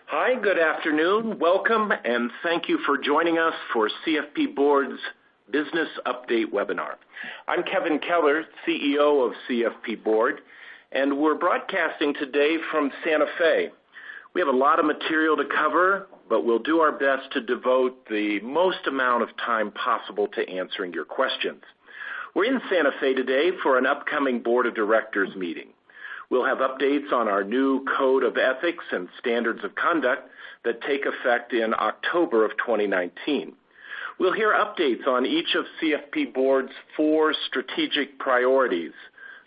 Hi, good afternoon. Welcome, and thank you for joining us for CFP Board's Business Update webinar. I'm Kevin Keller, CEO of CFP Board, and we're broadcasting today from Santa Fe. We have a lot of material to cover, but we'll do our best to devote the most amount of time possible to answering your questions. We're in Santa Fe today for an upcoming Board of Directors meeting. We'll have updates on our new Code of Ethics and Standards of Conduct that take effect in October of 2019. We'll hear updates on each of CFP Board's 4 strategic priorities.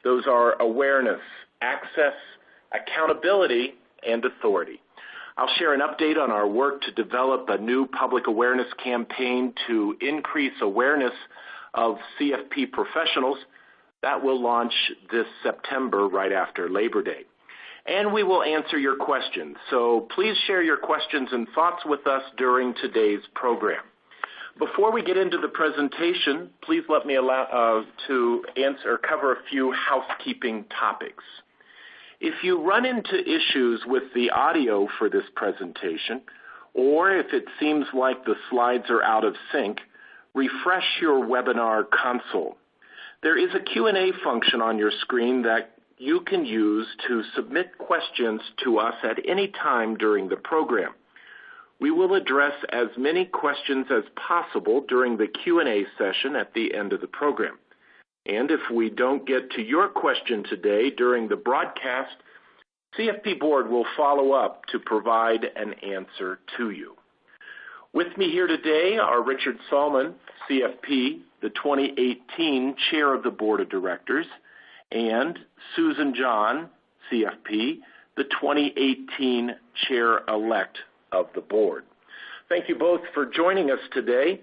Those are awareness, access, accountability, and authority. I'll share an update on our work to develop a new public awareness campaign to increase awareness of CFP professionals. That will launch this September right after Labor Day. And we will answer your questions. So please share your questions and thoughts with us during today's program. Before we get into the presentation, please let me cover a few housekeeping topics. If you run into issues with the audio for this presentation, or if it seems like the slides are out of sync, refresh your webinar console. There is a Q&A function on your screen that you can use to submit questions to us at any time during the program. We will address as many questions as possible during the Q&A session at the end of the program. And if we don't get to your question today during the broadcast, CFP Board will follow up to provide an answer to you. With me here today are Richard Salmen, CFP, the 2018 Chair of the Board of Directors, and Susan John, CFP, the 2018 Chair-elect of the Board. Thank you both for joining us today.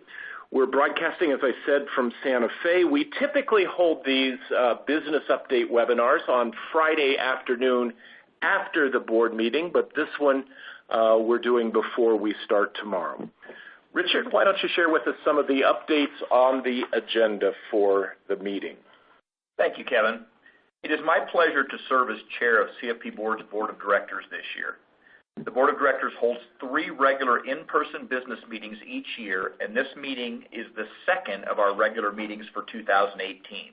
We're broadcasting, as I said, from Santa Fe. We typically hold these business update webinars on Friday afternoon after the board meeting, but this one we're doing before we start tomorrow. Richard, why don't you share with us some of the updates on the agenda for the meeting? Thank you, Kevin. It is my pleasure to serve as chair of CFP Board's Board of Directors this year. The Board of Directors holds 3 regular in-person business meetings each year, and this meeting is the second of our regular meetings for 2018.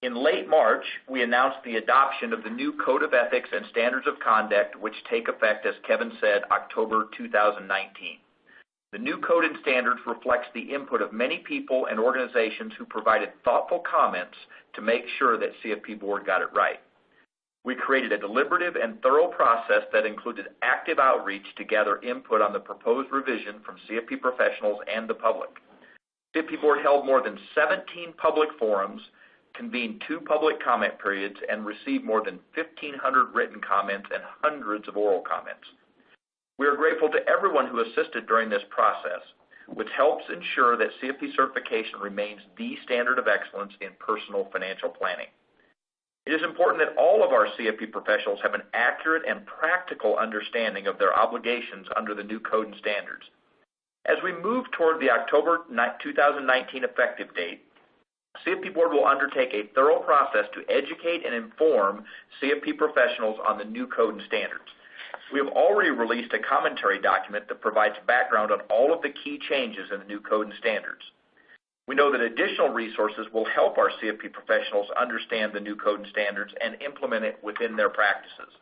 In late March, we announced the adoption of the new Code of Ethics and Standards of Conduct, which take effect, as Kevin said, October 2019. The new code and standards reflects the input of many people and organizations who provided thoughtful comments to make sure that CFP Board got it right. We created a deliberative and thorough process that included active outreach to gather input on the proposed revision from CFP professionals and the public. CFP Board held more than 17 public forums, convened 2 public comment periods, and received more than 1,500 written comments and hundreds of oral comments. We are grateful to everyone who assisted during this process, which helps ensure that CFP certification remains the standard of excellence in personal financial planning. It is important that all of our CFP professionals have an accurate and practical understanding of their obligations under the new code and standards. As we move toward the October 2019 effective date, CFP Board will undertake a thorough process to educate and inform CFP professionals on the new code and standards. We have already released a commentary document that provides background on all of the key changes in the new code and standards. We know that additional resources will help our CFP professionals understand the new code and standards and implement it within their practices.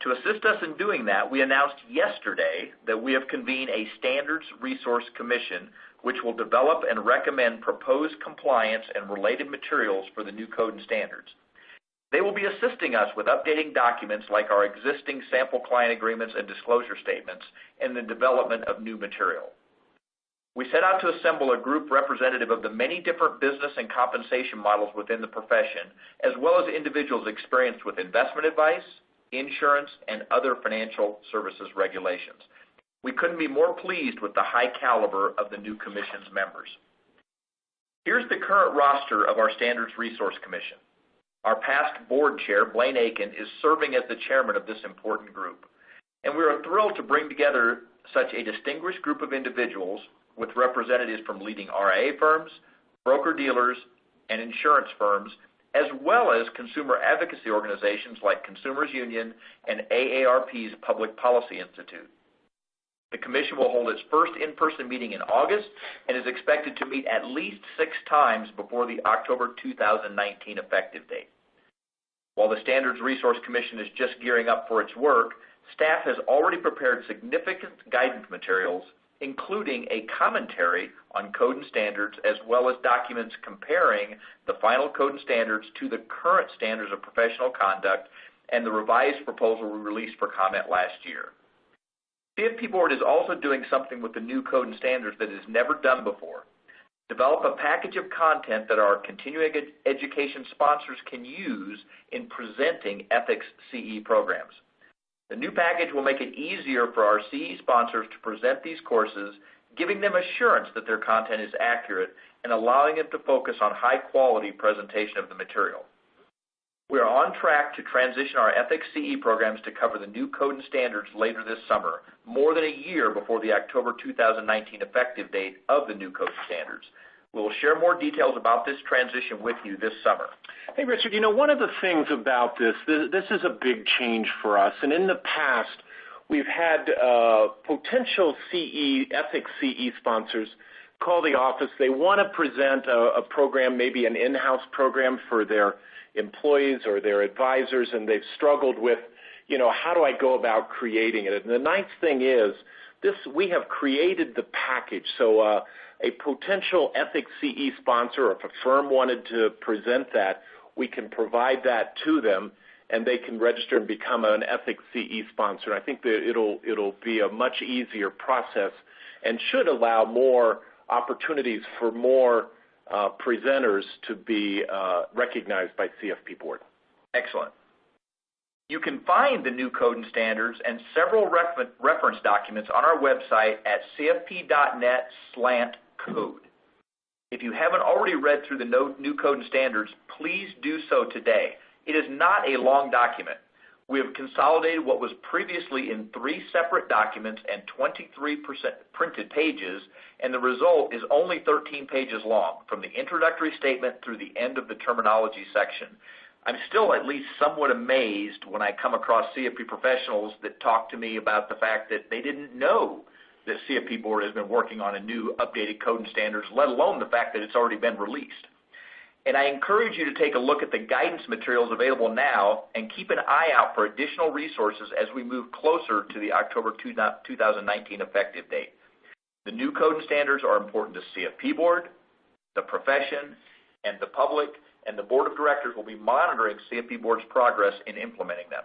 To assist us in doing that, we announced yesterday that we have convened a Standards Resource Commission, which will develop and recommend proposed compliance and related materials for the new code and standards. They will be assisting us with updating documents like our existing sample client agreements and disclosure statements and the development of new material. We set out to assemble a group representative of the many different business and compensation models within the profession, as well as individuals experienced with investment advice, insurance, and other financial services regulations. We couldn't be more pleased with the high caliber of the new commission's members. Here's the current roster of our Standards Resource Commission. Our past board chair, Blaine Aiken, is serving as the chairman of this important group. And we are thrilled to bring together such a distinguished group of individuals with representatives from leading RIA firms, broker-dealers, and insurance firms, as well as consumer advocacy organizations like Consumers Union and AARP's Public Policy Institute. The Commission will hold its first in-person meeting in August and is expected to meet at least 6 times before the October 2019 effective date. While the Standards Resource Commission is just gearing up for its work, staff has already prepared significant guidance materials, including a commentary on code and standards, as well as documents comparing the final code and standards to the current standards of professional conduct and the revised proposal we released for comment last year. CFP Board is also doing something with the new code and standards that it has never done before. Develop a package of content that our continuing education sponsors can use in presenting ethics CE programs. The new package will make it easier for our CE sponsors to present these courses, giving them assurance that their content is accurate and allowing them to focus on high-quality presentation of the material. We are on track to transition our ethics CE programs to cover the new code and standards later this summer, more than a year before the October 2019 effective date of the new code and standards. We will share more details about this transition with you this summer. Hey, Richard, one of the things about this is a big change for us. And in the past, we've had potential ethics CE sponsors call the office. They want to present a program, maybe an in-house program for their employees or their advisors, and they've struggled with, how do I go about creating it? And the nice thing is, we have created the package. So a potential ethics CE sponsor, or if a firm wanted to present that, we can provide that to them, and they can register and become an ethics CE sponsor. I think that it'll be a much easier process and should allow more opportunities for more presenters to be recognized by CFP Board. Excellent. You can find the new code and standards and several reference documents on our website at cfp.net/code. If you haven't already read through the new code and standards, please do so today. It is not a long document. We have consolidated what was previously in 3 separate documents and 23% printed pages, and the result is only 13 pages long, from the introductory statement through the end of the terminology section. I'm still at least somewhat amazed when I come across CFP professionals that talk to me about the fact that they didn't know that CFP Board has been working on a new updated code and standards, let alone the fact that it's already been released. And I encourage you to take a look at the guidance materials available now and keep an eye out for additional resources as we move closer to the October 2019 effective date. The new code and standards are important to CFP Board, the profession, and the public, and the Board of Directors will be monitoring CFP Board's progress in implementing them.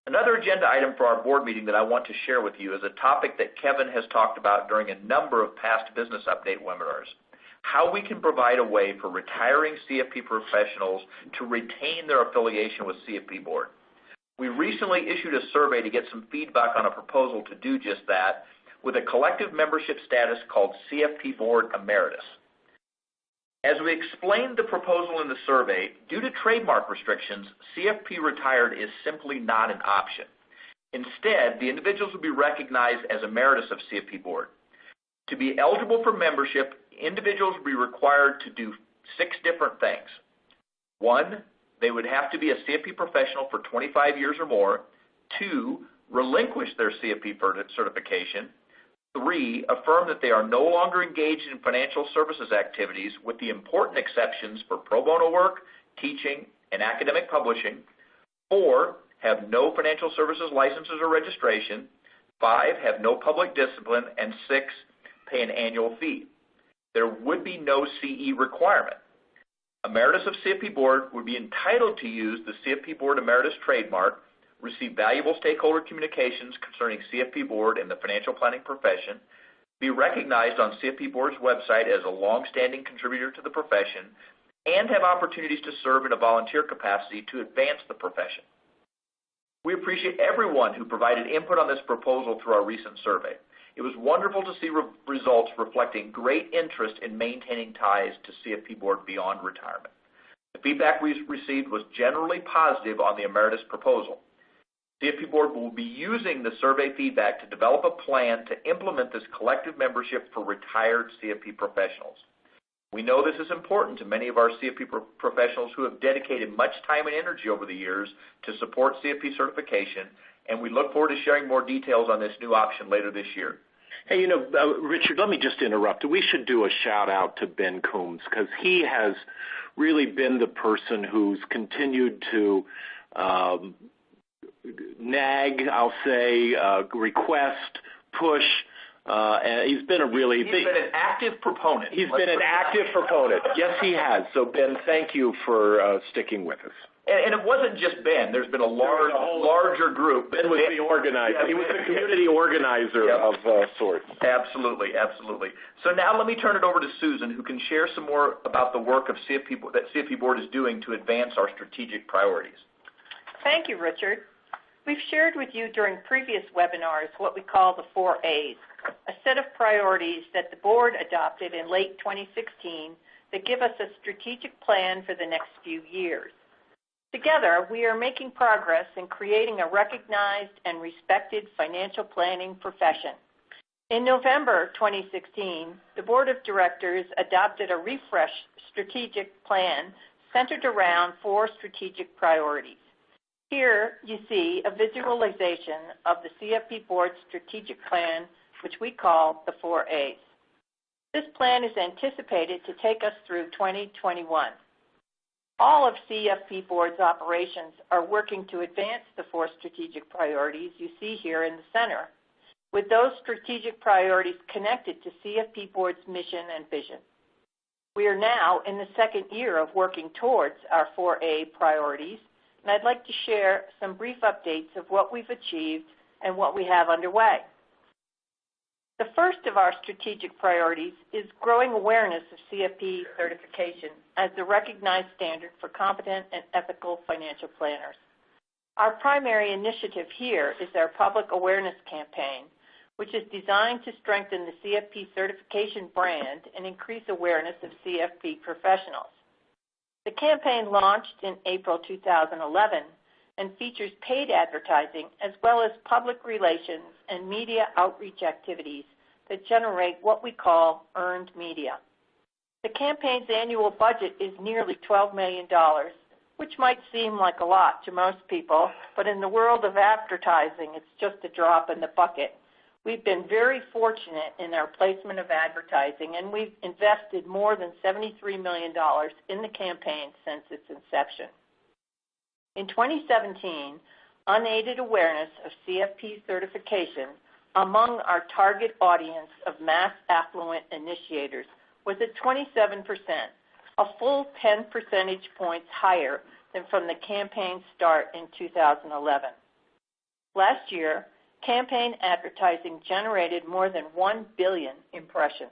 Another agenda item for our board meeting that I want to share with you is a topic that Kevin has talked about during a number of past business update webinars: how we can provide a way for retiring CFP professionals to retain their affiliation with CFP Board. We recently issued a survey to get some feedback on a proposal to do just that, with a collective membership status called CFP Board Emeritus. As we explained the proposal in the survey, due to trademark restrictions, CFP Retired is simply not an option. Instead, the individuals will be recognized as Emeritus of CFP Board. To be eligible for membership, individuals will be required to do 6 different things. 1, they would have to be a CFP professional for 25 years or more. 2, relinquish their CFP certification. 3, affirm that they are no longer engaged in financial services activities, with the important exceptions for pro bono work, teaching, and academic publishing. 4, have no financial services licenses or registration. 5, have no public discipline. And 6, pay an annual fee. There would be no CE requirement. Emeritus of CFP Board would be entitled to use the CFP Board Emeritus trademark, receive valuable stakeholder communications concerning CFP Board and the financial planning profession, be recognized on CFP Board's website as a long-standing contributor to the profession, and have opportunities to serve in a volunteer capacity to advance the profession. We appreciate everyone who provided input on this proposal through our recent survey. It was wonderful to see results reflecting great interest in maintaining ties to CFP Board beyond retirement. The feedback we received was generally positive on the Emeritus proposal. CFP Board will be using the survey feedback to develop a plan to implement this collective membership for retired CFP professionals. We know this is important to many of our CFP professionals who have dedicated much time and energy over the years to support CFP certification, and we look forward to sharing more details on this new option later this year. Hey, Richard, let me just interrupt. We should do a shout-out to Ben Coombs because he has really been the person who's continued to nag, I'll say, request, push. And he's been an active proponent. He's been an active proponent. Yes, he has. So, Ben, thank you for sticking with us. And it wasn't just Ben. There's been a larger group. Ben was the organizer. Yeah, he was the community organizer of sorts. Absolutely, absolutely. So now let me turn it over to Susan, who can share some more about the work of that CFP Board is doing to advance our strategic priorities. Thank you, Richard. We've shared with you during previous webinars what we call the 4 A's, a set of priorities that the board adopted in late 2016 that give us a strategic plan for the next few years. Together, we are making progress in creating a recognized and respected financial planning profession. In November 2016, the Board of Directors adopted a refreshed strategic plan centered around 4 strategic priorities. Here you see a visualization of the CFP Board's strategic plan, which we call the 4 A's. This plan is anticipated to take us through 2021. All of CFP Board's operations are working to advance the 4 strategic priorities you see here in the center, with those strategic priorities connected to CFP Board's mission and vision. We are now in the 2nd year of working towards our 4A priorities, and I'd like to share some brief updates of what we've achieved and what we have underway. The first of our strategic priorities is growing awareness of CFP certification as the recognized standard for competent and ethical financial planners. Our primary initiative here is our public awareness campaign, which is designed to strengthen the CFP certification brand and increase awareness of CFP professionals. The campaign launched in April 2011 and features paid advertising as well as public relations and media outreach activities that generate what we call earned media. The campaign's annual budget is nearly $12 million, which might seem like a lot to most people, but in the world of advertising, it's just a drop in the bucket. We've been very fortunate in our placement of advertising, and we've invested more than $73 million in the campaign since its inception. In 2017, unaided awareness of CFP certification among our target audience of mass affluent initiators was at 27%, a full 10 percentage points higher than from the campaign's start in 2011. Last year, campaign advertising generated more than 1 billion impressions.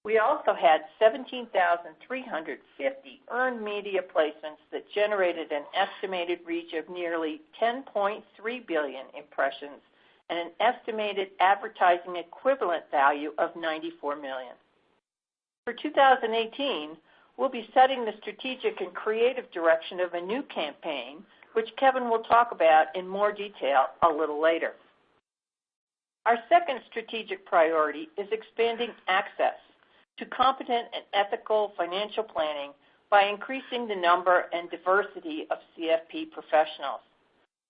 We also had 17,350 earned media placements that generated an estimated reach of nearly 10.3 billion impressions and an estimated advertising equivalent value of $94 million. For 2018, we'll be setting the strategic and creative direction of a new campaign, which Kevin will talk about in more detail a little later. Our second strategic priority is expanding access to competent and ethical financial planning by increasing the number and diversity of CFP professionals.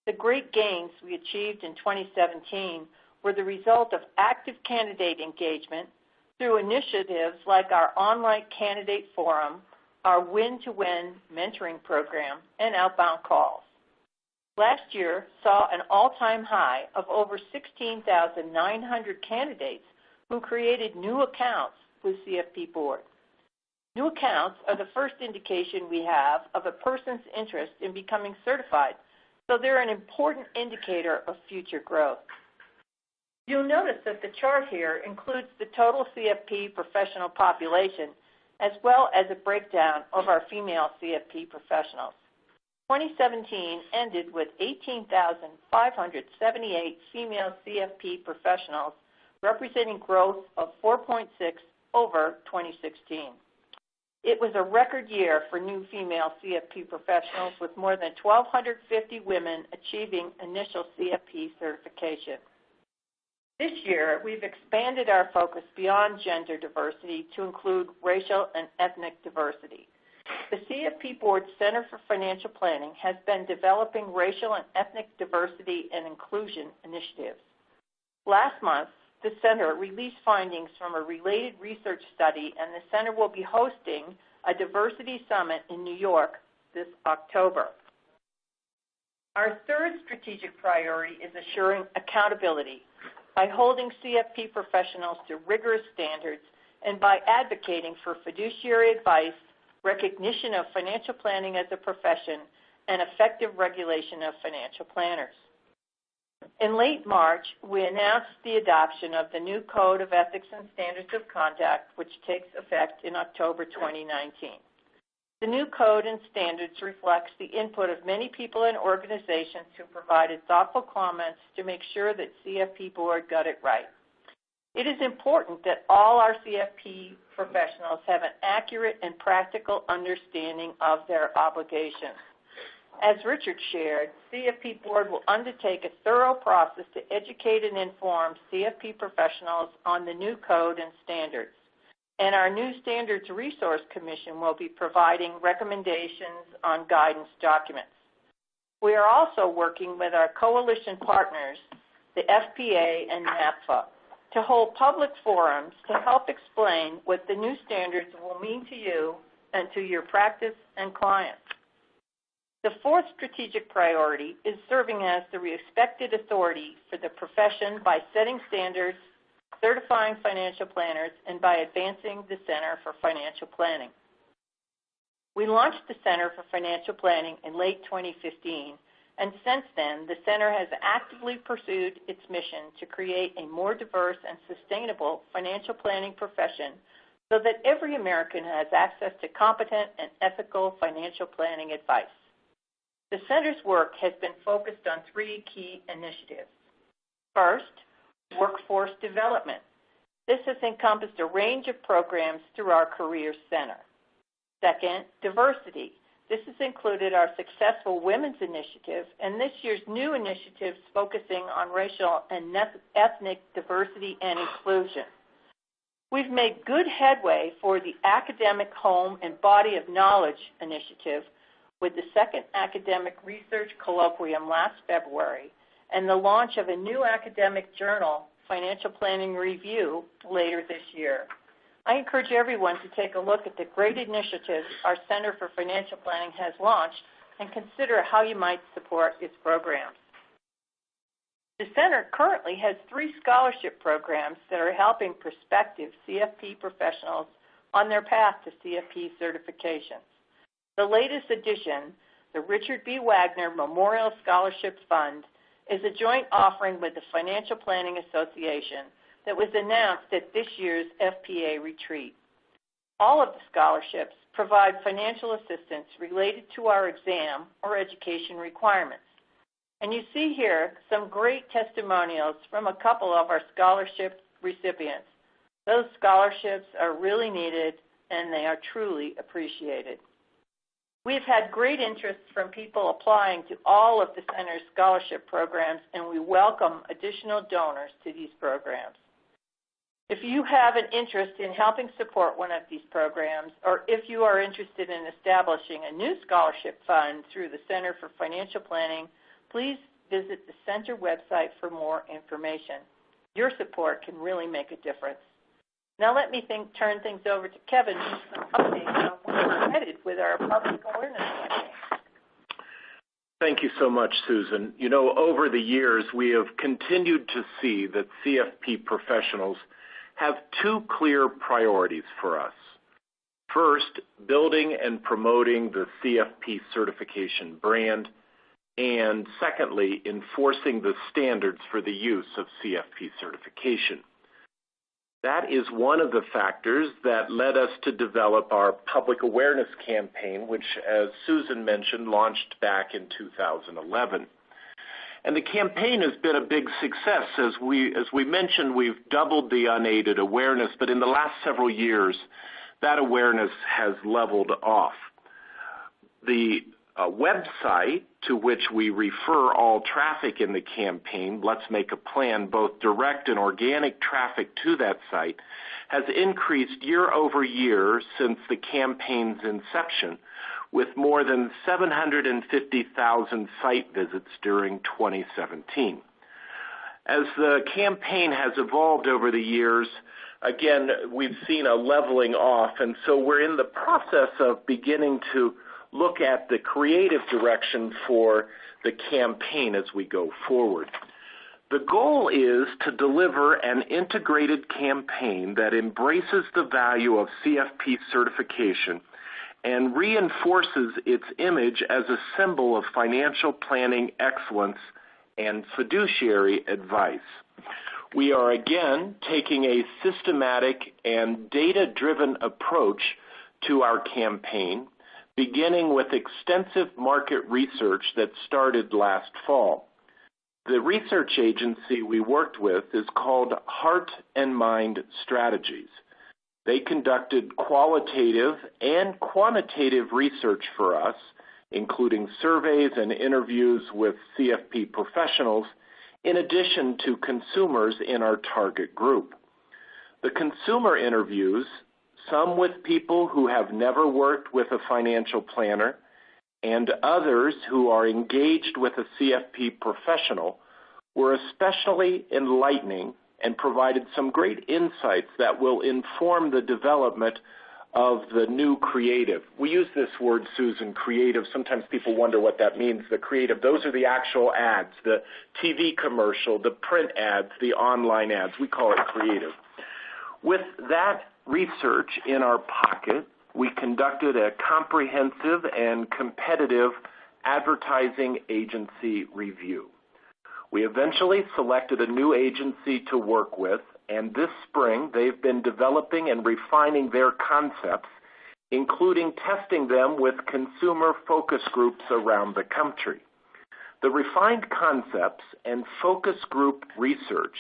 The great gains we achieved in 2017 were the result of active candidate engagement through initiatives like our online candidate forum, our win-to-win mentoring program, and outbound calls. Last year saw an all-time high of over 16,900 candidates who created new accounts with CFP Board. New accounts are the first indication we have of a person's interest in becoming certified, so they're an important indicator of future growth. You'll notice that the chart here includes the total CFP professional population as well as a breakdown of our female CFP professionals. 2017 ended with 18,578 female CFP professionals, representing growth of 4.6 over 2016. It was a record year for new female CFP professionals, with more than 1,250 women achieving initial CFP certification. This year, we've expanded our focus beyond gender diversity to include racial and ethnic diversity. The CFP Board Center for Financial Planning has been developing racial and ethnic diversity and inclusion initiatives. Last month, the Center released findings from a related research study, and the Center will be hosting a diversity summit in New York this October. Our third strategic priority is assuring accountability by holding CFP professionals to rigorous standards and by advocating for fiduciary advice, recognition of financial planning as a profession, and effective regulation of financial planners. In late March, we announced the adoption of the new Code of Ethics and Standards of Conduct, which takes effect in October 2019. The new code and standards reflects the input of many people and organizations who provided thoughtful comments to make sure that CFP Board got it right. It is important that all our CFP professionals have an accurate and practical understanding of their obligations. As Richard shared, CFP Board will undertake a thorough process to educate and inform CFP professionals on the new code and standards. And our new Standards Resource Commission will be providing recommendations on guidance documents. We are also working with our coalition partners, the FPA and NAPFA, to hold public forums to help explain what the new standards will mean to you and to your practice and clients. The fourth strategic priority is serving as the respected authority for the profession by setting standards, certifying financial planners, and by advancing the Center for Financial Planning. We launched the Center for Financial Planning in late 2015, and since then, the Center has actively pursued its mission to create a more diverse and sustainable financial planning profession so that every American has access to competent and ethical financial planning advice. The Center's work has been focused on three key initiatives. First, workforce development. This has encompassed a range of programs through our Career Center. Second, diversity. This has included our successful Women's Initiative and this year's new initiatives focusing on racial and ethnic diversity and inclusion. We've made good headway for the Academic Home and Body of Knowledge Initiative with the second Academic Research Colloquium last February and the launch of a new academic journal, Financial Planning Review, later this year. I encourage everyone to take a look at the great initiatives our Center for Financial Planning has launched and consider how you might support its programs. The Center currently has 3 scholarship programs that are helping prospective CFP professionals on their path to CFP certifications. The latest addition, the Richard B. Wagner Memorial Scholarship Fund, is a joint offering with the Financial Planning Association that was announced at this year's FPA retreat. All of the scholarships provide financial assistance related to our exam or education requirements. And you see here some great testimonials from a couple of our scholarship recipients. Those scholarships are really needed and they are truly appreciated. We've had great interest from people applying to all of the Center's scholarship programs, and we welcome additional donors to these programs. If you have an interest in helping support one of these programs, or if you are interested in establishing a new scholarship fund through the Center for Financial Planning, please visit the Center website for more information. Your support can really make a difference. Now let me turn things over to Kevin for some updates on where we're headed with our public awareness campaign. Thank you so much, Susan. You know, over the years, we have continued to see that CFP professionals have 2 clear priorities for us. First, building and promoting the CFP certification brand, and secondly, enforcing the standards for the use of CFP certification. That is one of the factors that led us to develop our public awareness campaign, which, as Susan mentioned, launched back in 2011. And the campaign has been a big success. As we mentioned, we've doubled the unaided awareness, but in the last several years, that awareness has leveled off. The website to which we refer all traffic in the campaign, Let's Make a Plan, both direct and organic traffic to that site, has increased year over year since the campaign's inception, with more than 750,000 site visits during 2017. As the campaign has evolved over the years, again, we've seen a leveling off, and so we're in the process of beginning to look at the creative direction for the campaign as we go forward. The goal is to deliver an integrated campaign that embraces the value of CFP certification and reinforces its image as a symbol of financial planning excellence and fiduciary advice. We are again taking a systematic and data-driven approach to our campaign, beginning with extensive market research that started last fall. The research agency we worked with is called Heart and Mind Strategies. They conducted qualitative and quantitative research for us, including surveys and interviews with CFP professionals, in addition to consumers in our target group. The consumer interviews, some with people who have never worked with a financial planner, and others who are engaged with a CFP professional, were especially enlightening and provided some great insights that will inform the development of the new creative. We use this word, Susan, creative. Sometimes people wonder what that means. The creative, those are the actual ads, the TV commercial, the print ads, the online ads. We call it creative. With that research in our pocket, we conducted a comprehensive and competitive advertising agency review. We eventually selected a new agency to work with, and this spring they've been developing and refining their concepts, including testing them with consumer focus groups around the country. The refined concepts and focus group research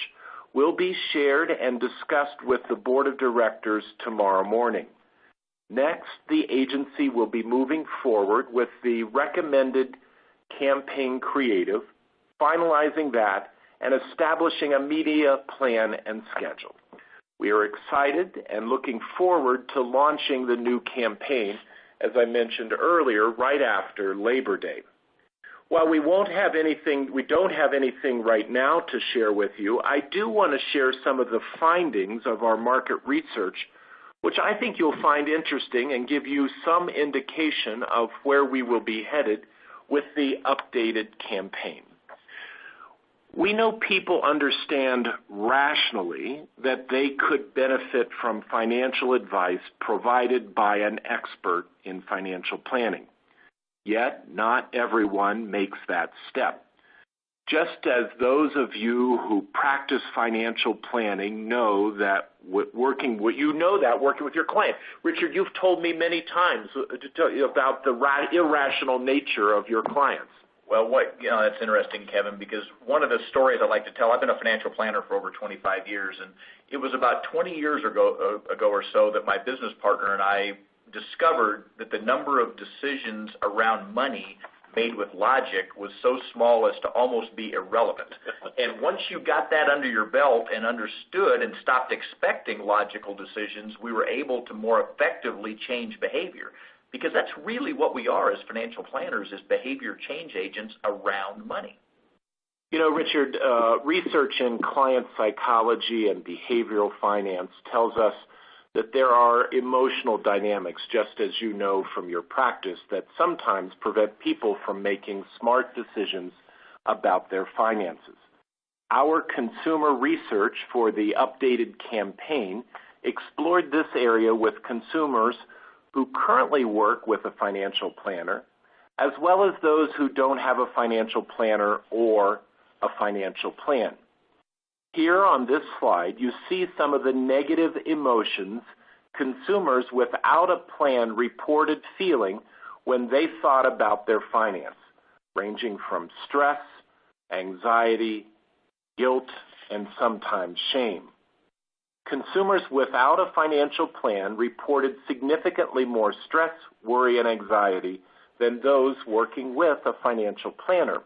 will be shared and discussed with the Board of Directors tomorrow morning. Next, the agency will be moving forward with the recommended campaign creative, finalizing that, and establishing a media plan and schedule. We are excited and looking forward to launching the new campaign, as I mentioned earlier, right after Labor Day. While we don't have anything right now to share with you, I do want to share some of the findings of our market research, which I think you'll find interesting and give you some indication of where we will be headed with the updated campaign. We know people understand rationally that they could benefit from financial advice provided by an expert in financial planning. Yet, not everyone makes that step. Just as those of you who practice financial planning know that working with your client. Richard, you've told me many times about the irrational nature of your clients. Well, that's interesting, Kevin, because one of the stories I like to tell, I've been a financial planner for over 25 years, and it was about 20 years ago or so that my business partner and I discovered that the number of decisions around money made with logic was so small as to almost be irrelevant. And once you got that under your belt and understood and stopped expecting logical decisions, we were able to more effectively change behavior. Because that's really what we are as financial planners, is behavior change agents around money. You know, Richard, research in client psychology and behavioral finance tells us that there are emotional dynamics, just as you know from your practice, that sometimes prevent people from making smart decisions about their finances. Our consumer research for the updated campaign explored this area with consumers who currently work with a financial planner, as well as those who don't have a financial planner or a financial plan. Here on this slide, you see some of the negative emotions consumers without a plan reported feeling when they thought about their finance, ranging from stress, anxiety, guilt, and sometimes shame. Consumers without a financial plan reported significantly more stress, worry, and anxiety than those working with a financial planner.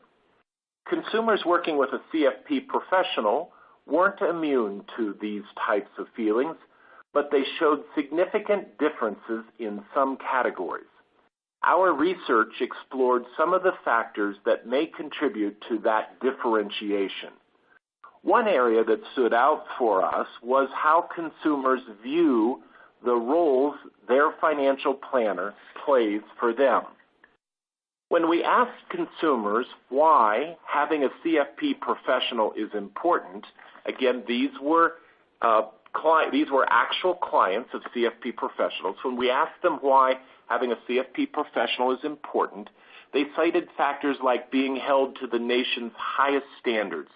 Consumers working with a CFP professional weren't immune to these types of feelings, but they showed significant differences in some categories. Our research explored some of the factors that may contribute to that differentiation. One area that stood out for us was how consumers view the roles their financial planner plays for them. When we asked consumers why having a CFP professional is important, again, these were actual clients of CFP professionals. When we asked them why having a CFP professional is important, they cited factors like being held to the nation's highest standards,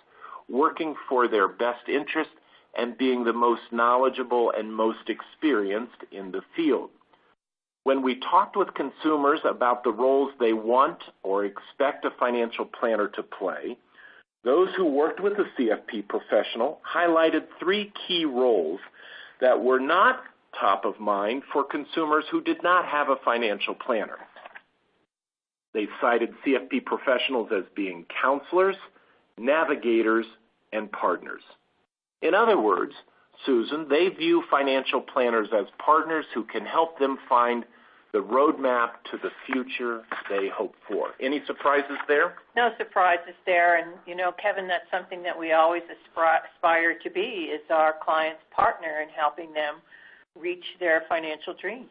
working for their best interest, and being the most knowledgeable and most experienced in the field. When we talked with consumers about the roles they want or expect a financial planner to play, those who worked with a CFP professional highlighted 3 key roles that were not top of mind for consumers who did not have a financial planner. They cited CFP professionals as being counselors, navigators, and partners. In other words, Susan, they view financial planners as partners who can help them find the roadmap to the future they hope for. Any surprises there? No surprises there. And, Kevin, that's something that we always aspire to be, is our client's partner in helping them reach their financial dreams.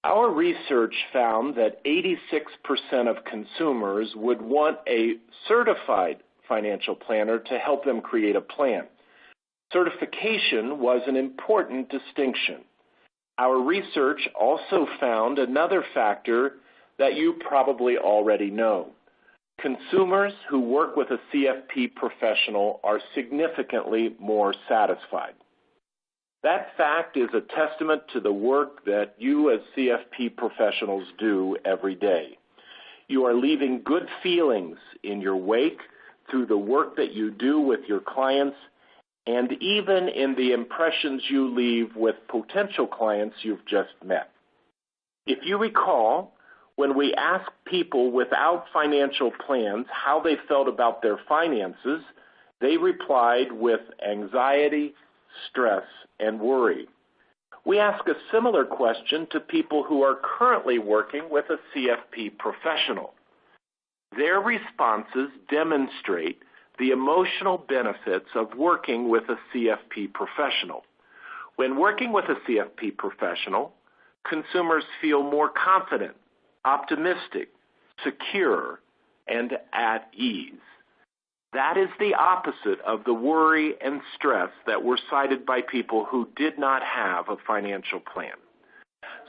Our research found that 86% of consumers would want a certified financial planner to help them create a plan. Certification was an important distinction. Our research also found another factor that you probably already know. Consumers who work with a CFP professional are significantly more satisfied. That fact is a testament to the work that you as CFP professionals do every day. You are leaving good feelings in your wake through the work that you do with your clients, and even in the impressions you leave with potential clients you've just met. If you recall, when we asked people without financial plans how they felt about their finances, they replied with anxiety, stress, and worry. We ask a similar question to people who are currently working with a CFP professional. Their responses demonstrate the emotional benefits of working with a CFP professional. When working with a CFP professional, consumers feel more confident, optimistic, secure, and at ease. That is the opposite of the worry and stress that were cited by people who did not have a financial plan.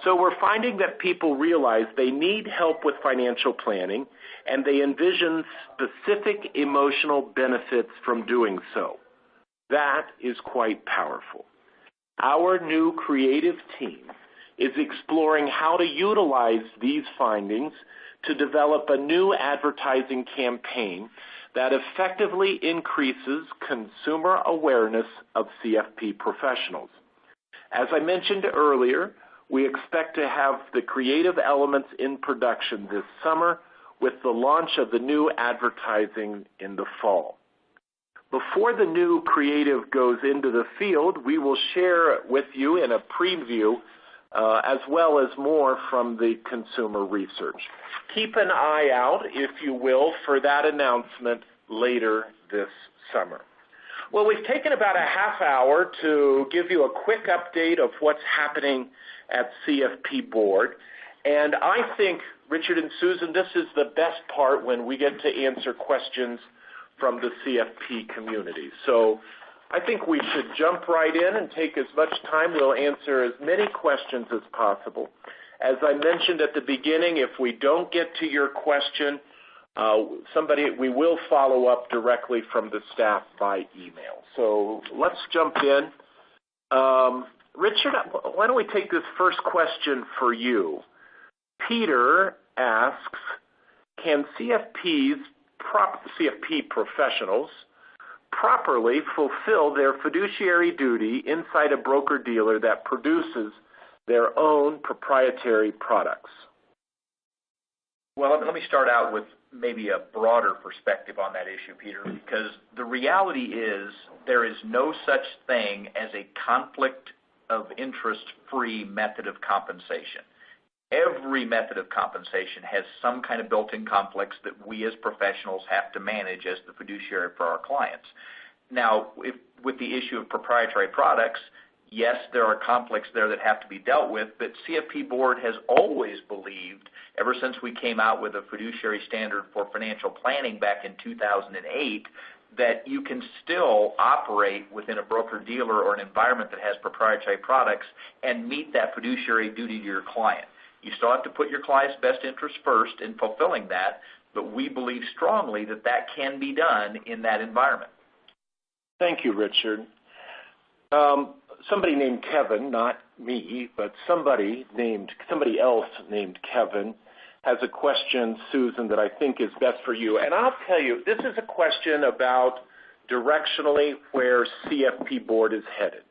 So we're finding that people realize they need help with financial planning, and they envision specific emotional benefits from doing so. That is quite powerful. Our new creative team is exploring how to utilize these findings to develop a new advertising campaign that effectively increases consumer awareness of CFP professionals. As I mentioned earlier, we expect to have the creative elements in production this summer with the launch of the new advertising in the fall. Before the new creative goes into the field, we will share with you in a preview as well as more from the consumer research. Keep an eye out, if you will, for that announcement later this summer. Well, we've taken about a half hour to give you a quick update of what's happening at CFP Board. And I think, Richard and Susan, this is the best part when we get to answer questions from the CFP community. So I think we should jump right in and take as much time. We'll answer as many questions as possible. As I mentioned at the beginning, if we don't get to your question, we will follow up directly from the staff by email. So let's jump in. Richard, why don't we take this first question for you? Peter asks, can CFP professionals properly fulfill their fiduciary duty inside a broker-dealer that produces their own proprietary products? Well, let me start out with maybe a broader perspective on that issue, Peter, because the reality is there is no such thing as a conflict of interest-free method of compensation. Every method of compensation has some kind of built-in conflicts that we as professionals have to manage as the fiduciary for our clients. Now, with the issue of proprietary products, yes, there are conflicts there that have to be dealt with, but CFP Board has always believed, ever since we came out with a fiduciary standard for financial planning back in 2008, that you can still operate within a broker-dealer or an environment that has proprietary products and meet that fiduciary duty to your client. You still have to put your client's best interest first in fulfilling that, but we believe strongly that that can be done in that environment. Thank you, Richard. Somebody named Kevin, not me, but somebody else named Kevin has a question, Susan, that I think is best for you. And I'll tell you, this is a question about directionally where CFP Board is headed.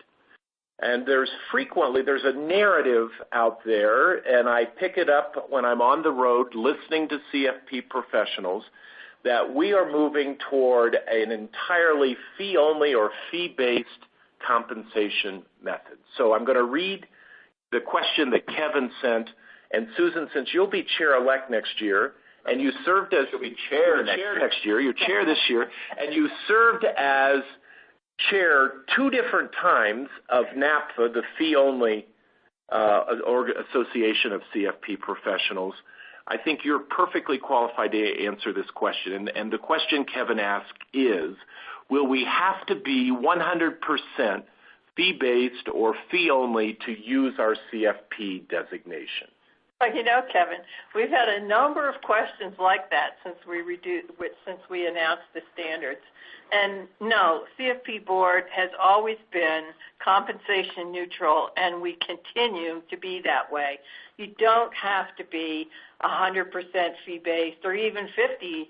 And there's a narrative out there, and I pick it up when I'm on the road listening to CFP professionals, that we are moving toward an entirely fee-only or fee-based compensation method. So I'm going to read the question that Kevin sent, and Susan, since you'll be chair-elect next year, and you served as chair next year, you're chair this year, and you served as chair 2 different times of NAPFA, the fee-only association of CFP professionals, I think you're perfectly qualified to answer this question. And the question Kevin asked is, will we have to be 100% fee-based or fee-only to use our CFP designation? Well, you know, Kevin, we've had a number of questions like that since we announced the standards. And no, CFP Board has always been compensation neutral, and we continue to be that way. You don't have to be 100% fee-based or even 50%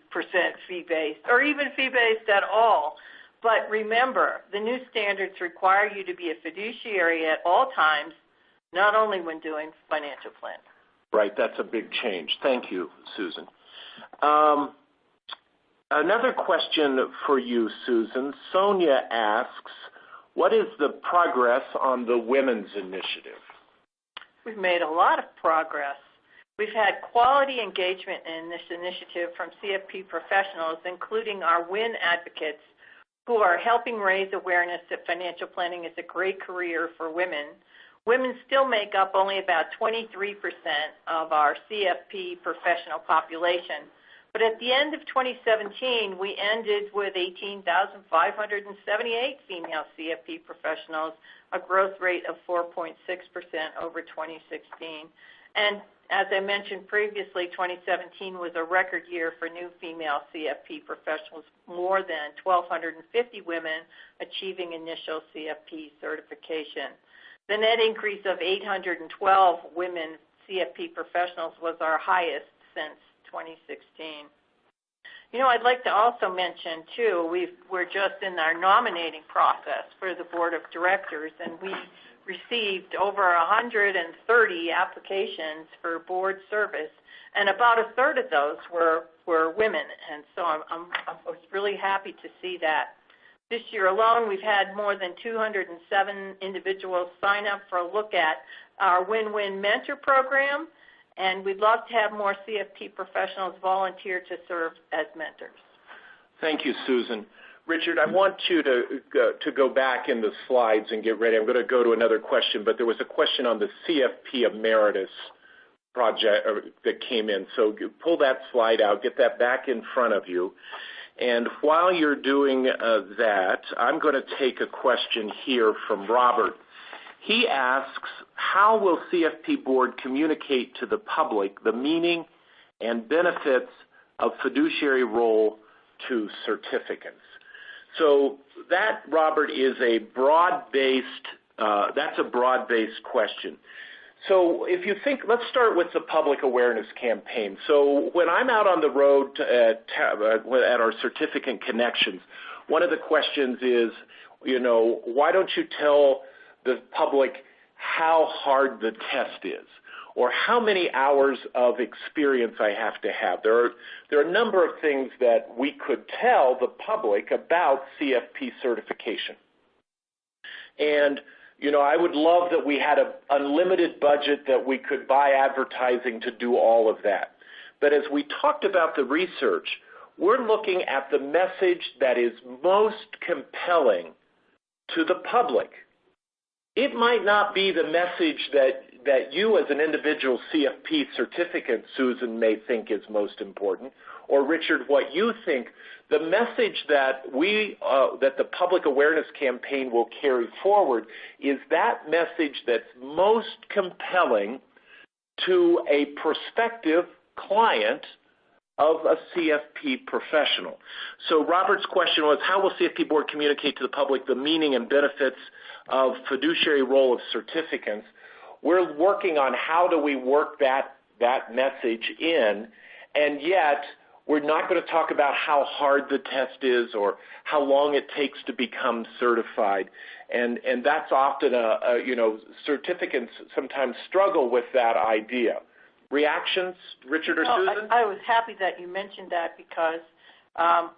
fee-based or even fee-based at all. But remember, the new standards require you to be a fiduciary at all times, not only when doing financial planning. Right, that's a big change. Thank you, Susan. Another question for you, Susan. Sonia asks, what is the progress on the women's initiative? We've made a lot of progress. We've had quality engagement in this initiative from CFP professionals, including our WIN advocates, who are helping raise awareness that financial planning is a great career for women. Women still make up only about 23% of our CFP professional population. But at the end of 2017, we ended with 18,578 female CFP professionals, a growth rate of 4.6% over 2016. And as I mentioned previously, 2017 was a record year for new female CFP professionals, more than 1,250 women achieving initial CFP certification. The net increase of 812 women CFP professionals was our highest since 2016. You know, I'd like to also mention, too, we're just in our nominating process for the Board of Directors, and we received over 130 applications for board service, and about a third of those were women, and so I was really happy to see that. This year alone, we've had more than 207 individuals sign up for a look at our Win-Win Mentor Program, and we'd love to have more CFP professionals volunteer to serve as mentors. Thank you, Susan. Richard, I want you to go back in the slides and get ready. I'm going to go to another question, but there was a question on the CFP Emeritus project that came in. So pull that slide out, get that back in front of you. And while you're doing that, I'm going to take a question here from Robert. He asks, how will CFP Board communicate to the public the meaning and benefits of fiduciary role to certificants? So that, Robert, is a broad-based, that's a broad-based question. So if you think, let's start with the public awareness campaign. So when I'm out on the road at our certificate connections, one of the questions is, you know, why don't you tell the public how hard the test is? or how many hours of experience I have to have. There are a number of things that we could tell the public about CFP certification. And, I would love that we had an unlimited budget that we could buy advertising to do all of that. But as we talked about the research, we're looking at the message that is most compelling to the public. It might not be the message that you as an individual CFP certificant, Susan, may think is most important, or Richard, what you think. The message that that the public awareness campaign will carry forward is that message that's most compelling to a prospective client of a CFP professional. So Robert's question was, how will CFP Board communicate to the public the meaning and benefits of fiduciary role of certificants? We're working on how do we work that message in, and yet we're not going to talk about how hard the test is or how long it takes to become certified. And that's often certificants sometimes struggle with that idea. Reactions, Richard or Susan? I was happy that you mentioned that because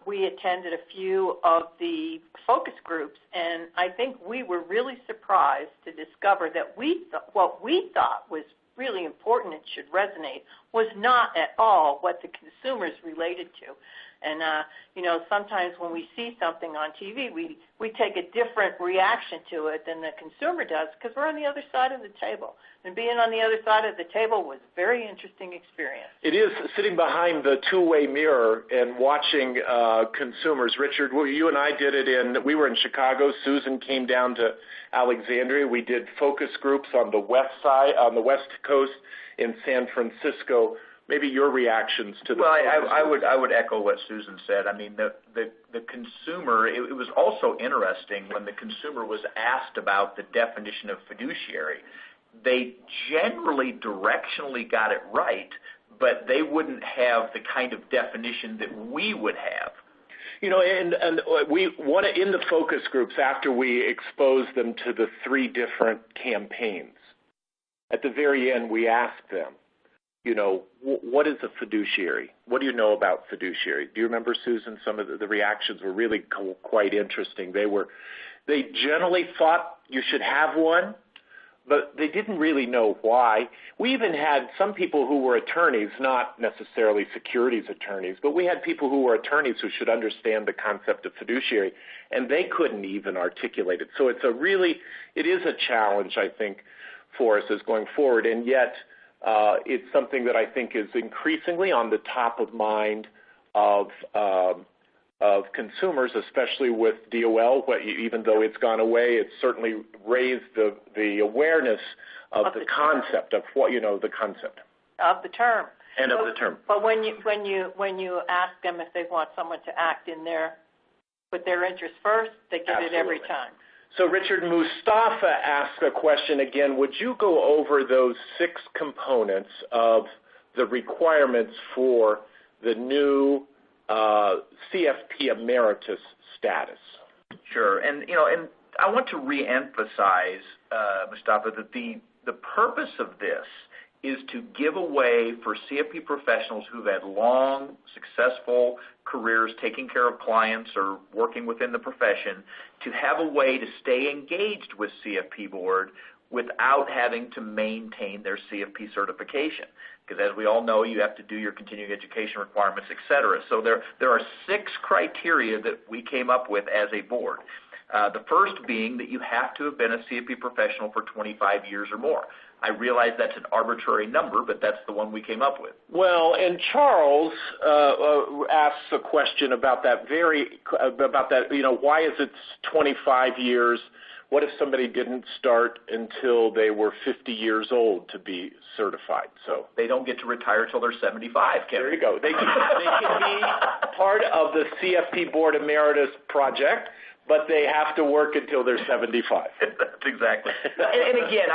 we attended a few of the focus groups, and I think we were really surprised to discover that what we thought was really important and should resonate was not at all what the consumers related to. And, sometimes when we see something on TV, we take a different reaction to it than the consumer does because we're on the other side of the table. And being on the other side of the table was a very interesting experience. It is sitting behind the two-way mirror and watching consumers. Richard, you and I did it we were in Chicago. Susan came down to Alexandria. We did focus groups on the West Coast in San Francisco. Maybe your reactions to the. Well, I would echo what Susan said. I mean, the consumer. It was also interesting when the consumer was asked about the definition of fiduciary. They generally directionally got it right, but they wouldn't have the kind of definition that we would have. And we want to, in the focus groups, after we expose them to the three different campaigns, at the very end we ask them, what is a fiduciary? What do you know about fiduciary? Do you remember, Susan? Some of the reactions were really quite interesting. They generally thought you should have one, but they didn't really know why. We even had some people who were attorneys, not necessarily securities attorneys, but we had people who were attorneys who should understand the concept of fiduciary, and they couldn't even articulate it. So it is a challenge, I think, for us as going forward, and yet it's something that I think is increasingly on the top of mind of consumers, especially with DOL. Even though it's gone away, it's certainly raised the awareness of the concept of the concept of the term and of the term. But when you ask them if they want someone to act in put their interests first, they get Absolutely. It every time. So, Richard, Mustafa asked a question again. Would you go over those 6 components of the requirements for the new CFP Emeritus status? Sure. And I want to reemphasize, Mustafa, that the purpose of this is to give a way for CFP professionals who've had long, successful careers taking care of clients or working within the profession to have a way to stay engaged with CFP Board without having to maintain their CFP certification. Because as we all know, you have to do your continuing education requirements, et cetera. So there are 6 criteria that we came up with as a board. The first being that you have to have been a CFP professional for 25 years or more. I realize that's an arbitrary number, but that's the one we came up with. Well, and Charles asks a question about that. Why is it 25 years? What if somebody didn't start until they were 50 years old to be certified? So they don't get to retire till they're 75, Kevin. There you go. They can be part of the CFP Board Emeritus project, but they have to work until they're 75. That's exactly. And again,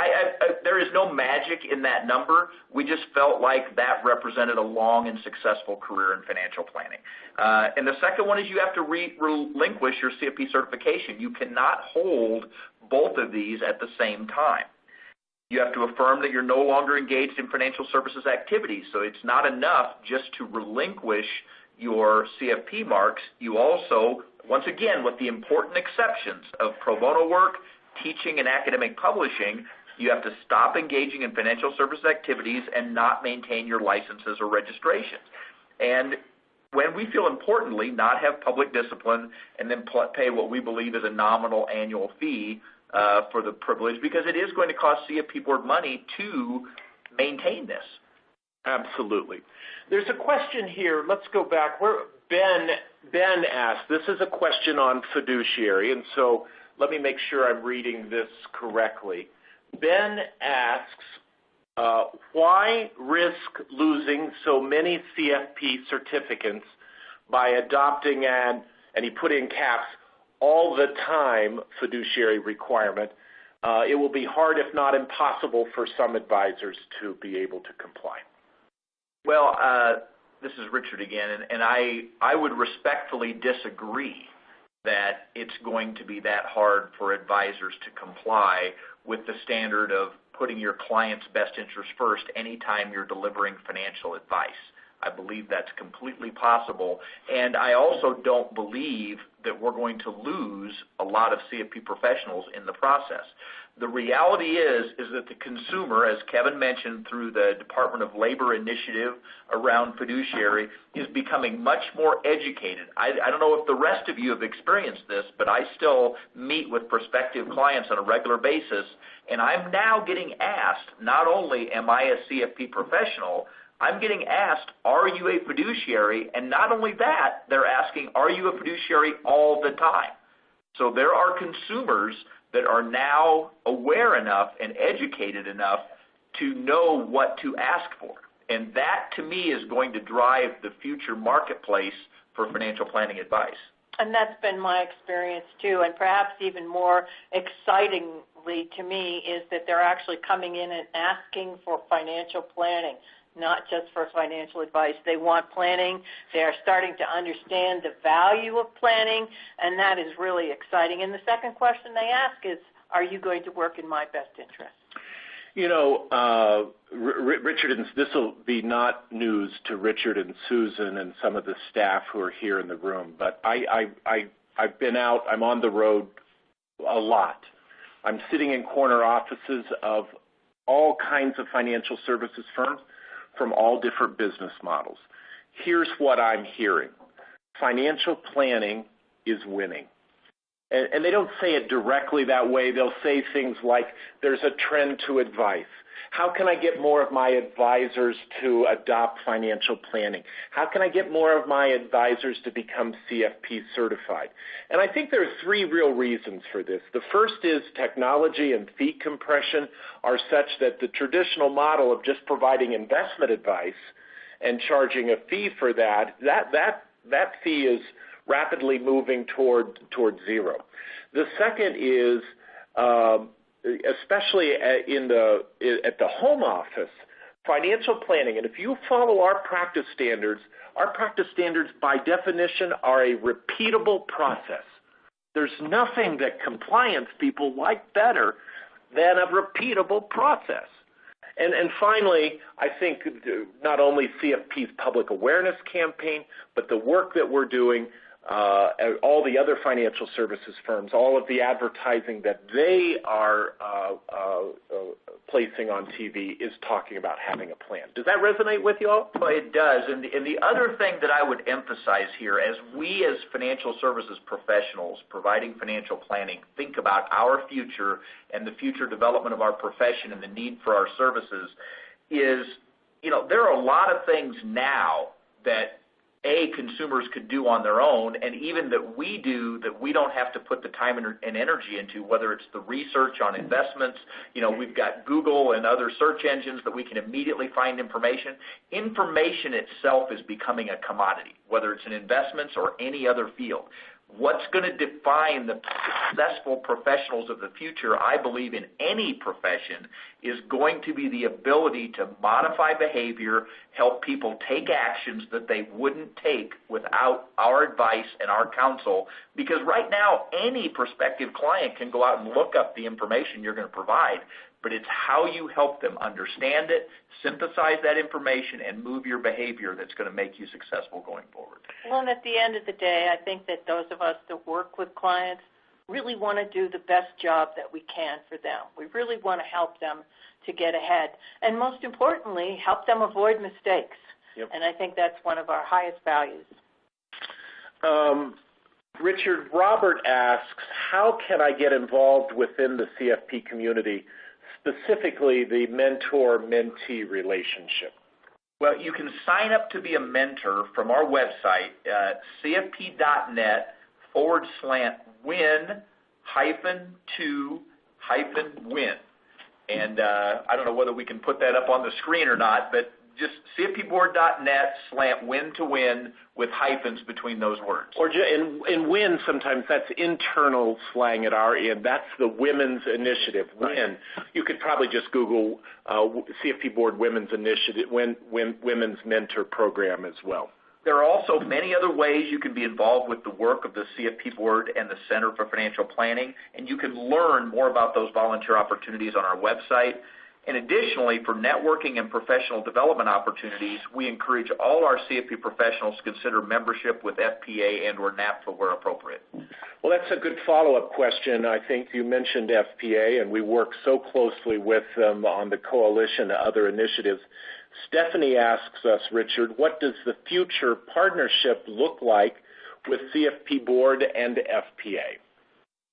there is no magic in that number. We just felt like that represented a long and successful career in financial planning. And the second one is you have to relinquish your CFP certification. You cannot hold both of these at the same time. You have to affirm that you're no longer engaged in financial services activities. So it's not enough just to relinquish your CFP marks. You also, once again, with the important exceptions of pro bono work, teaching, and academic publishing, you have to stop engaging in financial services activities and not maintain your licenses or registrations. And when we feel importantly, not have public discipline and then pay what we believe is a nominal annual fee for the privilege, because it is going to cost CFP Board money to maintain this. Absolutely. There's a question here. Let's go back. Where Ben asked, this is a question on fiduciary, and so let me make sure I'm reading this correctly. Ben asks, why risk losing so many CFP certificates by adopting and he put in caps, all the time fiduciary requirement? It will be hard, if not impossible, for some advisors to be able to comply. Well, this is Richard again, and I would respectfully disagree that it's going to be that hard for advisors to comply with the standard of putting your client's best interest first anytime you're delivering financial advice. I believe that's completely possible, and I also don't believe that we're going to lose a lot of CFP professionals in the process. The reality is that the consumer, as Kevin mentioned through the Department of Labor initiative around fiduciary, is becoming much more educated. I don't know if the rest of you have experienced this, but I still meet with prospective clients on a regular basis, and I'm now getting asked, not only am I a CFP professional, I'm getting asked, are you a fiduciary? And not only that, they're asking, are you a fiduciary all the time? So there are consumers that are now aware enough and educated enough to know what to ask for. And that, to me, is going to drive the future marketplace for financial planning advice. And that's been my experience, too. And perhaps even more excitingly to me is that they're actually coming in and asking for financial planning, not just for financial advice. They want planning. They are starting to understand the value of planning, and that is really exciting. And the second question they ask is, are you going to work in my best interest? You know, Richard, and this will be not news to Richard and Susan and some of the staff who are here in the room, but I've been out, I'm on the road a lot. I'm sitting in corner offices of all kinds of financial services firms from all different business models. Here's what I'm hearing. Financial planning is winning. And they don't say it directly that way. They'll say things like, there's a trend to advice. How can I get more of my advisors to adopt financial planning? How can I get more of my advisors to become CFP certified? And I think there are three real reasons for this. The first is technology and fee compression are such that the traditional model of just providing investment advice and charging a fee for that fee is rapidly moving toward zero. The second is especially at the home office, financial planning. And if you follow our practice standards by definition are a repeatable process. There's nothing that compliance people like better than a repeatable process. And finally, I think not only CFP's public awareness campaign, but the work that we're doing, all the other financial services firms, all of the advertising that they are placing on TV is talking about having a plan. Does that resonate with you all? Well, it does. And the other thing that I would emphasize here, as we as financial services professionals providing financial planning think about our future and the future development of our profession and the need for our services, is, there are a lot of things now that consumers could do on their own, and even that we do that we don't have to put the time and energy into, whether it's the research on investments. We've got Google and other search engines that we can immediately find information. Information itself is becoming a commodity, whether it's in investments or any other field. What's going to define the successful professionals of the future, I believe, in any profession, is going to be the ability to modify behavior, help people take actions that they wouldn't take without our advice and our counsel. Because right now, any prospective client can go out and look up the information you're going to provide. but it's how you help them understand it, synthesize that information, and move your behavior that's going to make you successful going forward. Well, and at the end of the day, I think that those of us that work with clients really want to do the best job that we can for them. We really want to help them to get ahead, and most importantly, help them avoid mistakes. Yep. And I think that's one of our highest values. Richard, Robert asks, how can I get involved within the CFP community, specifically the mentor-mentee relationship? Well, you can sign up to be a mentor from our website, cfp.net/win-to-win. And I don't know whether we can put that up on the screen or not, but just cfpboard.net/win-to-win with hyphens between those words. Or in WIN, sometimes that's internal slang at our end. That's the Women's Initiative, WIN. You could probably just Google CFP Board Women's Initiative, Women's Mentor Program as well. There are also many other ways you can be involved with the work of the CFP Board and the Center for Financial Planning, and you can learn more about those volunteer opportunities on our website. And additionally, for networking and professional development opportunities, we encourage all our CFP professionals to consider membership with FPA and or NAPFA where appropriate. Well, that's a good follow-up question. I think you mentioned FPA, and we work so closely with them on the coalition and other initiatives. Stephanie asks us, Richard, what does the future partnership look like with CFP Board and FPA?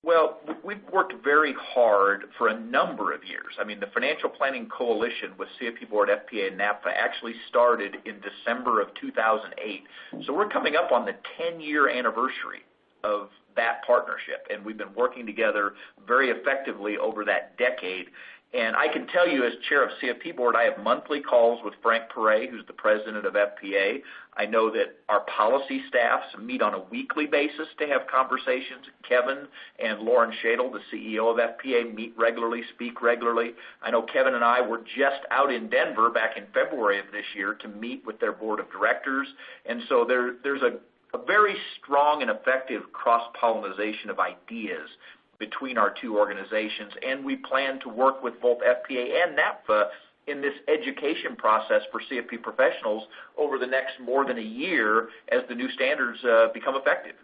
Well, we've worked very hard for a number of years. I mean, the Financial Planning Coalition with CFP Board, FPA, and NAPFA actually started in December of 2008. So we're coming up on the 10-year anniversary of that partnership, and we've been working together very effectively over that decade. And I can tell you, as chair of CFP Board, I have monthly calls with Frank Perret, who's the president of FPA. I know that our policy staffs meet on a weekly basis to have conversations. Kevin and Lauren Shadle, the CEO of FPA, meet regularly, speak regularly. I know Kevin and I were just out in Denver back in February of this year to meet with their board of directors. And so there's a very strong and effective cross-pollination of ideas between our two organizations, and we plan to work with both FPA and NAPFA in this education process for CFP professionals over the next more than a year as the new standards become effective.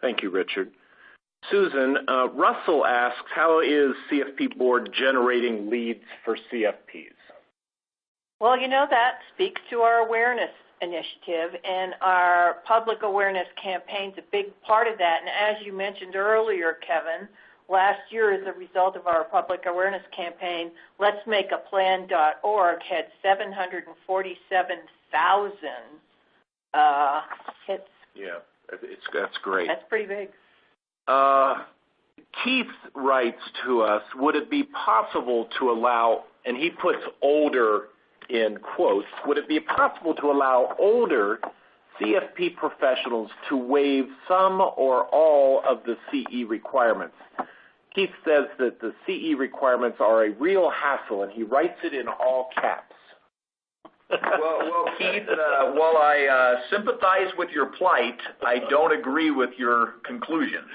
Thank you, Richard. Susan, Russell asks, how is CFP Board generating leads for CFPs? Well, you know, that speaks to our awareness initiative, and our public awareness campaign is a big part of that. And as you mentioned earlier, Kevin, last year, as a result of our public awareness campaign, letsmakeaplan.org had 747,000 hits. Yeah, that's great. That's pretty big. Keith writes to us, would it be possible to allow, and he puts older in quotes, would it be possible to allow older CFP professionals to waive some or all of the CE requirements? Keith says that the CE requirements are a real hassle, and he writes it in all caps. Well, Keith, while I sympathize with your plight, I don't agree with your conclusion.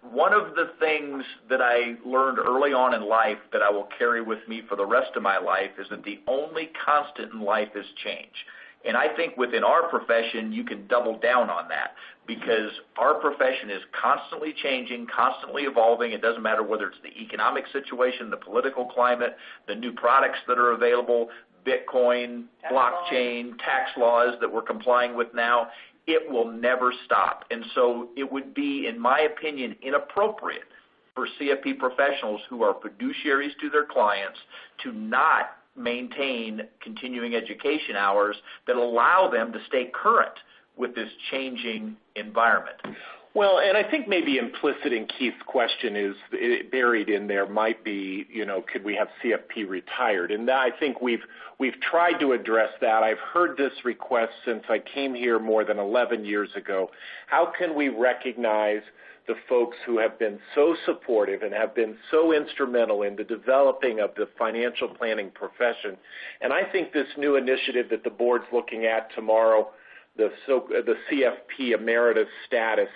One of the things that I learned early on in life that I will carry with me for the rest of my life is that the only constant in life is change. And I think within our profession, you can double down on that because our profession is constantly changing, constantly evolving. It doesn't matter whether it's the economic situation, the political climate, the new products that are available, Bitcoin, blockchain, tax laws that we're complying with now. It will never stop. And so it would be, in my opinion, inappropriate for CFP professionals who are fiduciaries to their clients to not maintain continuing education hours that allow them to stay current with this changing environment. Well, and I think maybe implicit in Keith's question is buried in there might be, could we have CFP retired? And I think we've tried to address that. I've heard this request since I came here more than 11 years ago. How can we recognize the folks who have been so supportive and have been so instrumental in the developing of the financial planning profession? And I think this new initiative that the board's looking at tomorrow, the CFP Emeritus status,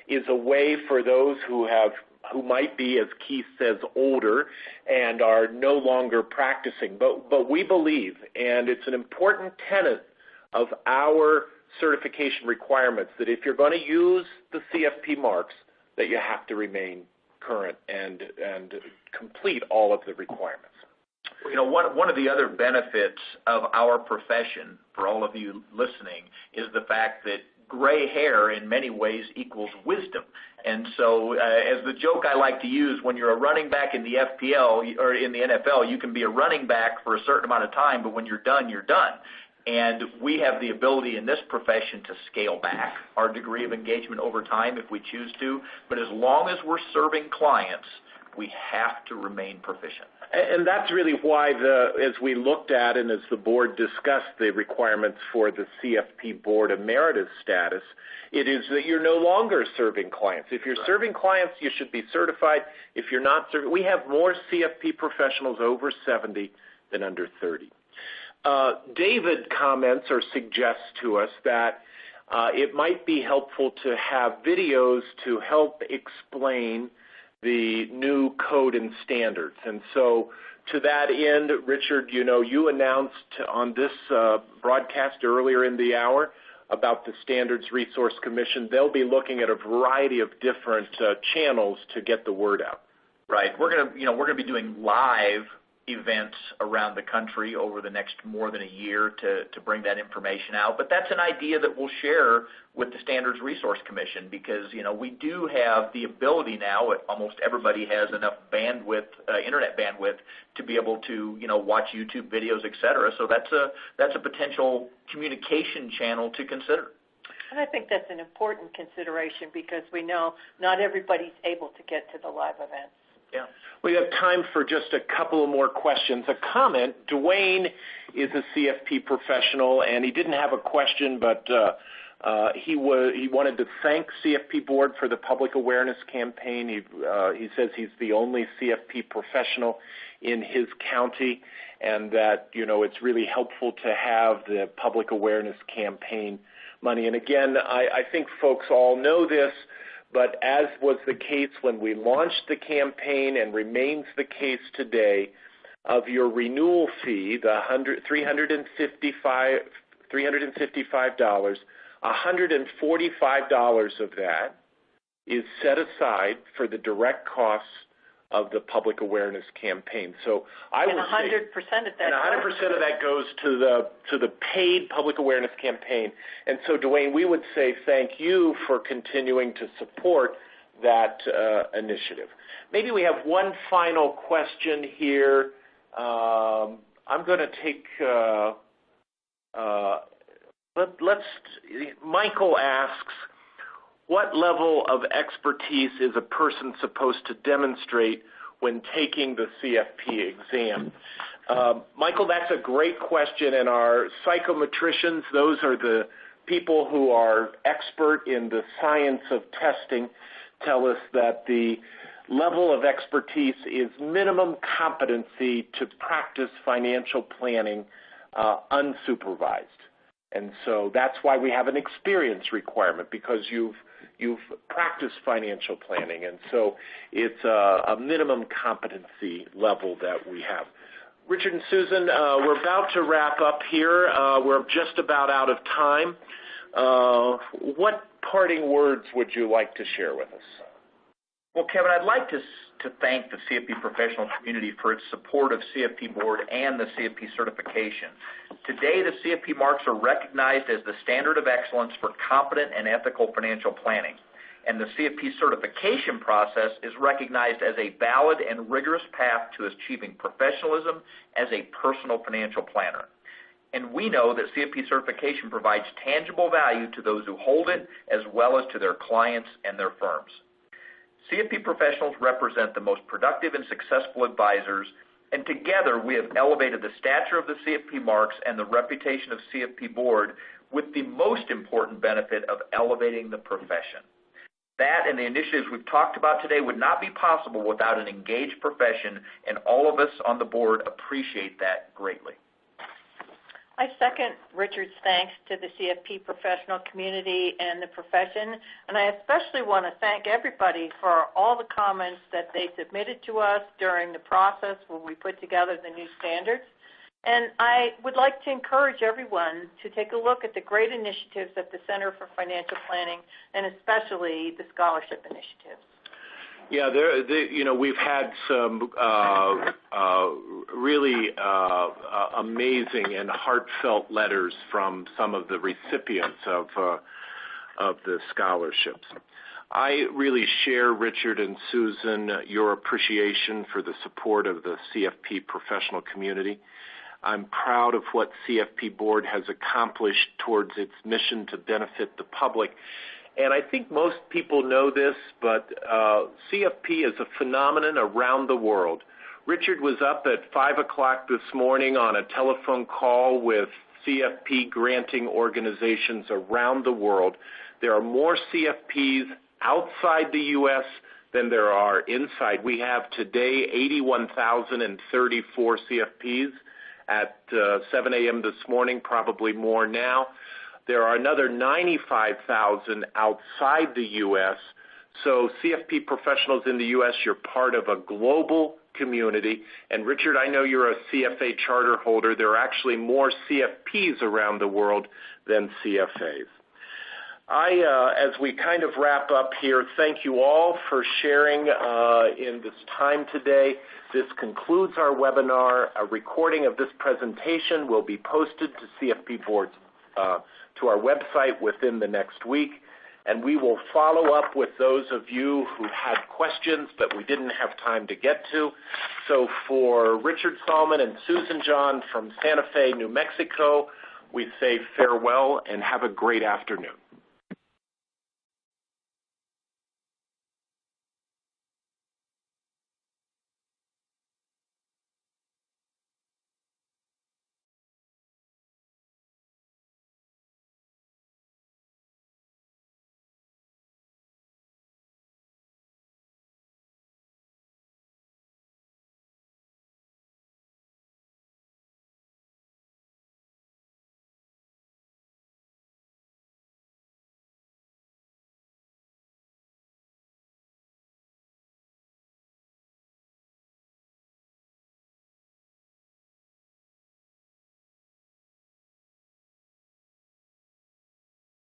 is a way for those who have who might be, as Keith says, older and are no longer practicing. But we believe, and it's an important tenet of our certification requirements, that if you're going to use the CFP marks, that you have to remain current and complete all of the requirements. You know, one of the other benefits of our profession, for all of you listening, is the fact that gray hair in many ways equals wisdom. And so as the joke I like to use, when you're a running back in the FPL or in the NFL, you can be a running back for a certain amount of time, but when you're done, you're done. And we have the ability in this profession to scale back our degree of engagement over time if we choose to. But as long as we're serving clients, we have to remain proficient. And that's really why, as we looked at and as the board discussed the requirements for the CFP Board Emeritus status, it is that you're no longer serving clients. If you're serving clients, you should be certified. If you're not serving, we have more CFP professionals over 70 than under 30. David comments or suggests to us that it might be helpful to have videos to help explain the new code and standards. And so to that end, Richard, you announced on this broadcast earlier in the hour about the Standards Resource Commission. They'll be looking at a variety of different channels to get the word out. Right. We're going to be doing live events around the country over the next more than a year to bring that information out. But that's an idea that we'll share with the Standards Resource Commission because, we do have the ability now, almost everybody has enough bandwidth, internet bandwidth, to be able to, watch YouTube videos, et cetera. So that's a potential communication channel to consider. And I think that's an important consideration because we know not everybody's able to get to the live events. Yeah. We have time for just a couple of more questions. A comment, Dwayne is a CFP professional, and he didn't have a question, but he wanted to thank CFP Board for the public awareness campaign. He says he's the only CFP professional in his county, and that, it's really helpful to have the public awareness campaign money. And again, I think folks all know this, but as was the case when we launched the campaign and remains the case today, of your renewal fee, the $355, $145 of that is set aside for the direct costs of the public awareness campaign. So I would say 100% of that. And 100% of that goes to the paid public awareness campaign. And so, Dwayne, we would say thank you for continuing to support that initiative. Maybe we have one final question here. I'm going to take. Michael asks, what level of expertise is a person supposed to demonstrate when taking the CFP exam? Michael, that's a great question, and our psychometricians, those are the people who are expert in the science of testing, tell us that the level of expertise is minimum competency to practice financial planning unsupervised. And so that's why we have an experience requirement, because you've practiced financial planning, and so it's a minimum competency level that we have. Richard and Susan, we're about to wrap up here. We're just about out of time. What parting words would you like to share with us? Well, Kevin, I'd like to thank the CFP professional community for its support of CFP Board and the CFP certification. Today, the CFP marks are recognized as the standard of excellence for competent and ethical financial planning, and the CFP certification process is recognized as a valid and rigorous path to achieving professionalism as a personal financial planner. And we know that CFP certification provides tangible value to those who hold it, as well as to their clients and their firms. CFP professionals represent the most productive and successful advisors, and together we have elevated the stature of the CFP marks and the reputation of CFP Board with the most important benefit of elevating the profession. That and the initiatives we've talked about today would not be possible without an engaged profession, and all of us on the board appreciate that greatly. I second Richard's thanks to the CFP professional community and the profession, and I especially want to thank everybody for all the comments that they submitted to us during the process when we put together the new standards. And I would like to encourage everyone to take a look at the great initiatives at the Center for Financial Planning, and especially the scholarship initiatives. Yeah, we've had some really amazing and heartfelt letters from some of the recipients of the scholarships. I really share, Richard and Susan, your appreciation for the support of the CFP professional community. I'm proud of what CFP Board has accomplished towards its mission to benefit the public. And I think most people know this, but CFP is a phenomenon around the world. Richard was up at 5 o'clock this morning on a telephone call with CFP granting organizations around the world. There are more CFPs outside the U.S. than there are inside. We have today 81,034 CFPs. At 7 a.m. this morning, probably more now. There are another 95,000 outside the U.S. So CFP professionals in the U.S., you're part of a global community. And Richard, I know you're a CFA charter holder. There are actually more CFPs around the world than CFAs. As we kind of wrap up here, thank you all for sharing in this time today. This concludes our webinar. A recording of this presentation will be posted to CFP Board, to our website within the next week, and we will follow up with those of you who had questions but we didn't have time to get to. So for Richard Salmen and Susan John from Santa Fe, New Mexico, we say farewell and have a great afternoon.